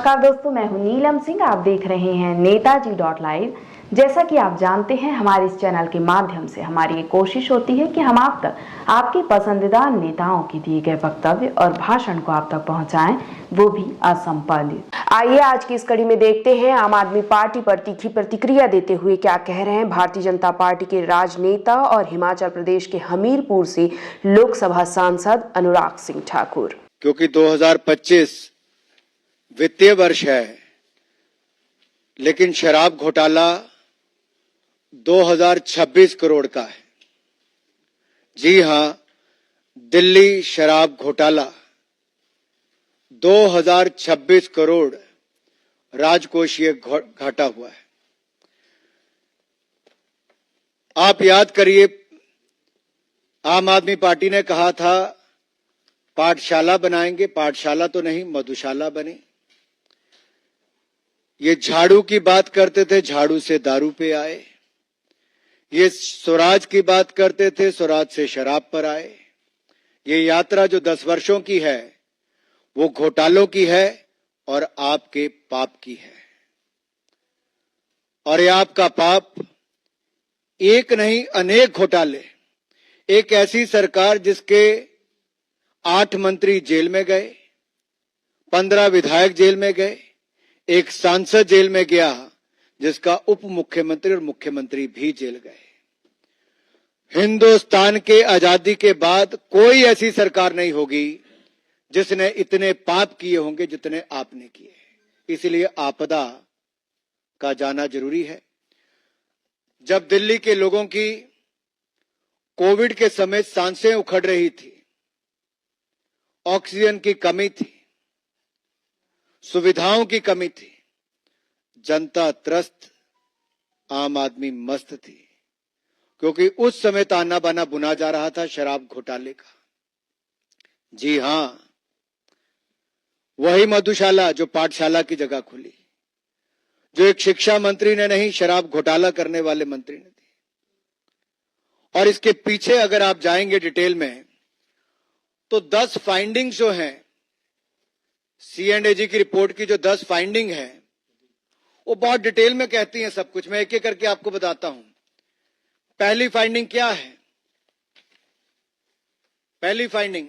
नमस्कार दोस्तों, मैं हूं नीलम सिंह। आप देख रहे हैं नेताजी.live। जैसा कि आप जानते हैं, हमारे इस चैनल के माध्यम से हमारी ये कोशिश होती है कि हम आप तक आपके पसंदीदा नेताओं के दिए गए वक्तव्य और भाषण को आप तक पहुंचाएं, वो भी असंपादित। आइए आज की इस कड़ी में देखते हैं आम आदमी पार्टी पर तीखी प्रतिक्रिया देते हुए क्या कह रहे हैं भारतीय जनता पार्टी के राजनेता और हिमाचल प्रदेश के हमीरपुर से लोकसभा सांसद अनुराग सिंह ठाकुर। क्योंकि 2025 वित्तीय वर्ष है, लेकिन शराब घोटाला 2026 करोड़ का है। जी हां, दिल्ली शराब घोटाला 2026 करोड़ राजकोषीय घाटा हुआ है। आप याद करिए, आम आदमी पार्टी ने कहा था पाठशाला बनाएंगे, पाठशाला तो नहीं मधुशाला बनी। ये झाड़ू की बात करते थे, झाड़ू से दारू पे आए। ये स्वराज की बात करते थे, स्वराज से शराब पर आए। ये यात्रा जो 10 वर्षों की है, वो घोटालों की है और आपके पाप की है। और ये आपका पाप एक नहीं, अनेक घोटाले। एक ऐसी सरकार जिसके 8 मंत्री जेल में गए, 15 विधायक जेल में गए, एक सांसद जेल में गया, जिसका उप मुख्यमंत्री और मुख्यमंत्री भी जेल गए। हिंदुस्तान के आजादी के बाद कोई ऐसी सरकार नहीं होगी जिसने इतने पाप किए होंगे जितने आपने किए। इसलिए आपदा का जाना जरूरी है। जब दिल्ली के लोगों की कोविड के समय सांसें उखड़ रही थी, ऑक्सीजन की कमी थी, सुविधाओं की कमी थी, जनता त्रस्त, आम आदमी मस्त थी, क्योंकि उस समय ताना बाना बुना जा रहा था शराब घोटाले का। जी हां, वही मधुशाला जो पाठशाला की जगह खुली, जो एक शिक्षा मंत्री ने नहीं, शराब घोटाला करने वाले मंत्री ने दी। और इसके पीछे अगर आप जाएंगे डिटेल में, तो 10 फाइंडिंग्स जो हैं, C&AG की रिपोर्ट की जो 10 फाइंडिंग है, वो बहुत डिटेल में कहती हैं सब कुछ। मैं एक एक करके आपको बताता हूं। पहली फाइंडिंग क्या है? पहली फाइंडिंग,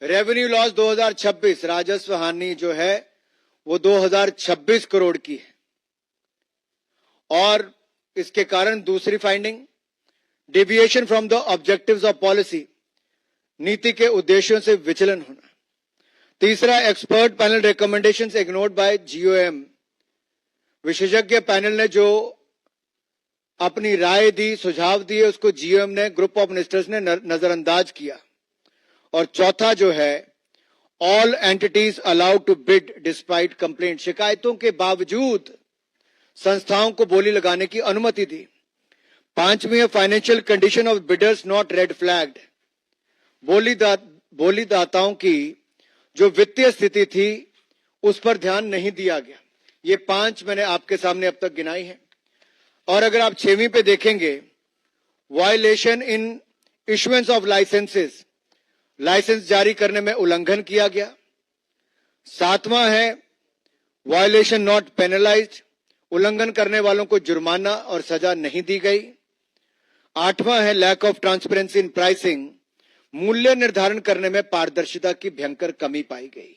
रेवेन्यू लॉस 2026, राजस्व हानि जो है वो 2026 करोड़ की है। और इसके कारण दूसरी finding, deviation from the objectives of policy, नीति के उद्देश्यों से विचलन होना। तीसरा, expert panel recommendations ignored bye GOM, विशेषज्ञ पैनल ने जो अपनी राय दी, सुझाव दिए, उसको GOM ने, ग्रुप ऑफ मिनिस्टर्स ने नजरअंदाज किया। और चौथा जो है, all entities allowed to bid despite complaint, शिकायतों के बावजूद संस्थाओं को बोली लगाने की अनुमति दी। पांचवी है, financial condition of bidders not red flagged, बोलीदाताओं की जो वित्तीय स्थिति थी उस पर ध्यान नहीं दिया गया। ये 5 मैंने आपके सामने अब तक गिनाई है। और अगर आप 6वीं पे देखेंगे, violation in issuances of licenses, license जारी करने में उल्लंघन किया गया। 7वां है, वायलेशन नॉट पेनलाइज्ड, उल्लंघन करने वालों को जुर्माना और सजा नहीं दी गई। 8वां है, lack of transparency in pricing, मूल्य निर्धारण करने में पारदर्शिता की भयंकर कमी पाई गई।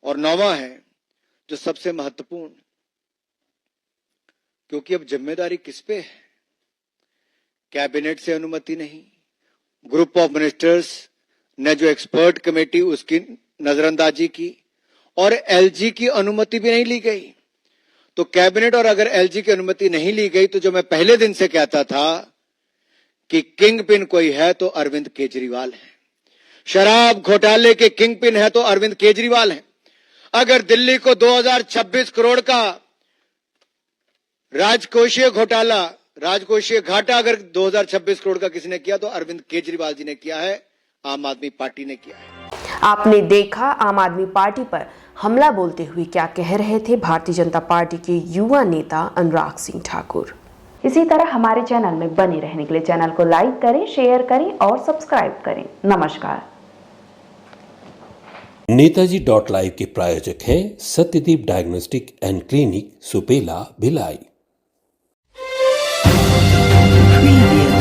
और 9वां है, जो सबसे महत्वपूर्ण, क्योंकि अब जिम्मेदारी किस पे है, कैबिनेट से अनुमति नहीं, ग्रुप ऑफ मिनिस्टर्स ने जो एक्सपर्ट कमेटी उसकी नजरअंदाजी की, और LG की अनुमति भी नहीं ली गई। तो कैबिनेट और अगर LG की अनुमति नहीं ली गई, तो जो मैं पहले दिन से कहता था कि किंग पिन कोई है तो अरविंद केजरीवाल है। शराब घोटाले के किंग पिन है तो अरविंद केजरीवाल है। अगर दिल्ली को 2026 करोड़ का राजकोषीय घोटाला, राजकोषीय घाटा अगर 2026 करोड़ का किसी ने किया तो अरविंद केजरीवाल जी ने किया है, आम आदमी पार्टी ने किया है। आपने देखा आम आदमी पार्टी पर हमला बोलते हुए क्या कह रहे थे भारतीय जनता पार्टी के युवा नेता अनुराग सिंह ठाकुर। इसी तरह हमारे चैनल में बने रहने के लिए चैनल को लाइक करें, शेयर करें और सब्सक्राइब करें। नमस्कार। नेताजी .live के प्रायोजक हैं Satyadeep diagnostic and clinic, Supela, Bhilai. Preview.